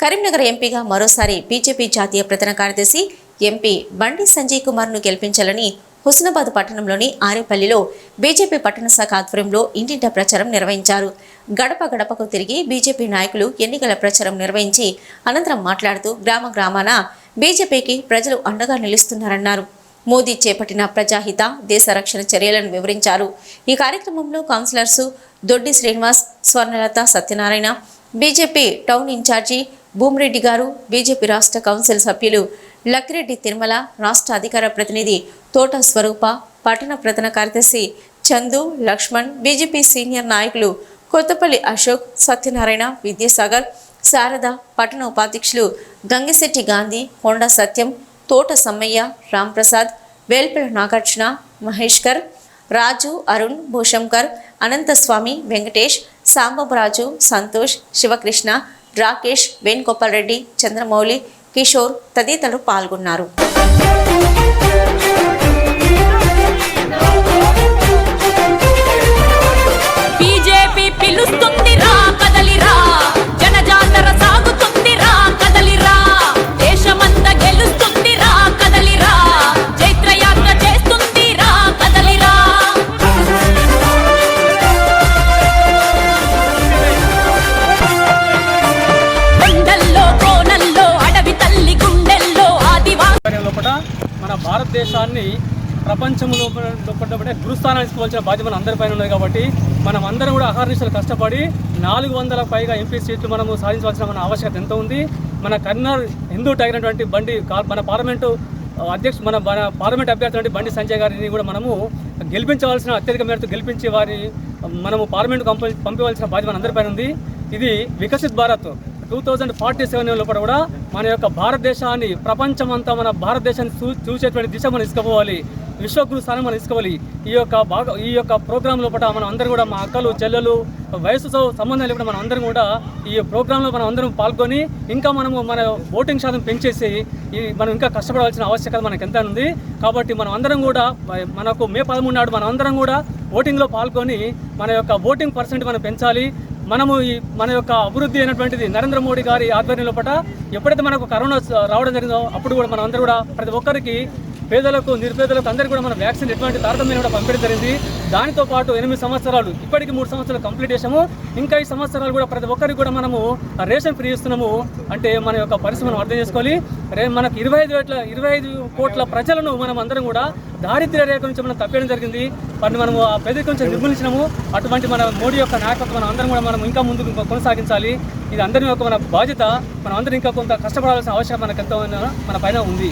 కరీంనగర్ ఎంపీగా మరోసారి బీజేపీ జాతీయ ప్రధాన కార్యదర్శి ఎంపీ బండి సంజయ్ కుమార్ను గెలిపించాలని హుస్నాబాద్ పట్టణంలోని ఆరేపల్లిలో బీజేపీ పట్టణ శాఖ ఆధ్వర్యంలో ఇంటింటా ప్రచారం నిర్వహించారు. గడప గడపకు తిరిగి బీజేపీ నాయకులు ఎన్నికల ప్రచారం నిర్వహించి అనంతరం మాట్లాడుతూ గ్రామాన బీజేపీకి ప్రజలు అండగా నిలుస్తున్నారన్నారు. మోదీ చేపట్టిన ప్రజాహిత దేశ రక్షణ చర్యలను వివరించారు. ఈ కార్యక్రమంలో councillors Doddi Srinivas, Swarnalatha Satyanarayana, BJP town incharge Bhumireddy గారు, బీజేపీ రాష్ట్ర కౌన్సిల్ సభ్యులు లక్కిరెడ్డి తిరుమల, రాష్ట్ర అధికార ప్రతినిధి తోట స్వరూప, పట్టణ ప్రధాన కార్యదర్శి చందు, లక్ష్మణ్, బీజేపీ సీనియర్ నాయకులు కొత్తపల్లి అశోక్, సత్యనారాయణ, విద్యాసాగర్, శారద, పట్టణ ఉపాధ్యక్షులు గంగిశెట్టి గాంధీ, కొండ సత్యం, తోట సమ్మయ్య, రాంప్రసాద్, వేల్పల నాగార్జున, మహేష్కర్, రాజు, అరుణ్, భూషంకర్, అనంతస్వామి, వెంకటేష్, సాంబరాజు, సంతోష్, శివకృష్ణ, రాకేష్, వేణుగోపాల్ రెడ్డి, చంద్రమౌళి, కిషోర్ తదితరులు పాల్గొన్నారు. బీజేపీ పిలుస్తుంది రా కదలిరా, జనజాతర సాగుతుంది రా కదలిరా, దేశమంతా గెలుస్తుంది రా కదలిరా, చైత్రయాత్ర చేస్తుంది రా కదలిరా. కొండల్లో కోనల్లో అడవి తల్లి గుండెల్లో ఆదివాసి మన భారతదేశాన్ని ప్రపంచంలో గురుస్థానాన్ని తీసుకోవాల్సిన బాధ్యత మన అందరిపైన ఉన్నది. కాబట్టి మనం అందరం కూడా అహర్నిశలు కష్టపడి 400 పైగా ఎంపీ సీట్లు మనము సాధించవలసిన మన ఆవశ్యకత ఎంత ఉంది. మన కర్నూలు హిందూ టైగర్ మన పార్లమెంటు అధ్యక్షుడు మన పార్లమెంట్ అభ్యర్థి బండి సంజయ్ గారిని కూడా మనము గెలిపించవలసిన అత్యధిక మేరకు గెలిపించి వారి మనము పార్లమెంట్ పంపించవలసిన బాధ్యత మన అందరిపైన ఉంది. ఇది వికసిత్ భారత్ 2047 లోపల కూడా మన యొక్క భారతదేశాన్ని ప్రపంచమంతా మన భారతదేశాన్ని చూసేటువంటి దిశ మనం ఇసుకపోవాలి, విశ్వగురు స్థానం మనం ఇసుకోవాలి. ఈ యొక్క ప్రోగ్రాం లోపల మనం అందరం కూడా, మా అక్కలు చెల్లెలు వయసుతో సంబంధం లేకుండా మనం అందరం కూడా ఈ ప్రోగ్రాంలో మనం అందరం పాల్గొని ఇంకా మనము మన ఓటింగ్ శాతం పెంచేసి మనం ఇంకా కష్టపడవలసిన ఆవశ్యకత మనకు ఎంత ఉంది. కాబట్టి మనం అందరం కూడా మనకు మే 13 నాడు మనం అందరం కూడా ఓటింగ్లో పాల్గొని మన యొక్క ఓటింగ్ పర్సెంట్ మనం పెంచాలి. మనము మన యొక్క అభివృద్ధి అయినటువంటిది నరేంద్ర మోడీ గారి ఆధ్వర్యంలో ఎప్పుడైతే మనకు కరోనా రావడం జరిగిందో అప్పుడు కూడా మనం అందరూ కూడా ప్రతి ఒక్కరికి, పేదలకు, నిరుపేదలకు అందరికీ కూడా మనం వ్యాక్సిన్ ఎటువంటి తారతమ్యం కూడా పంపించడం జరిగింది. దానితో పాటు 8 సంవత్సరాలు, ఇప్పటికి 3 సంవత్సరాలు కంప్లీట్ చేసాము. ఇంకా ఈ సంవత్సరాలు కూడా ప్రతి ఒక్కరికి కూడా మనము రేషన్ ఫ్రీ ఇస్తున్నాము. అంటే మన యొక్క పరిస్థితి మనం అర్థం చేసుకోవాలి. మనకు 25 కోట్ల ప్రజలను మనం అందరం కూడా దారిద్ర్య రేఖ నుంచి మనం తప్పేయడం జరిగింది. వాటిని మనము ఆ పేదరికం నుంచి నిర్మూలించినాము. అటువంటి మన మోడీ యొక్క నాయకత్వం మనం అందరం కూడా మనం ఇంకా ముందుకు కొనసాగించాలి. ఇది అందరి యొక్క మన బాధ్యత. మనం అందరం ఇంకా కొంత కష్టపడాల్సిన అవసరం మనకు ఎంతో మన పైన ఉంది.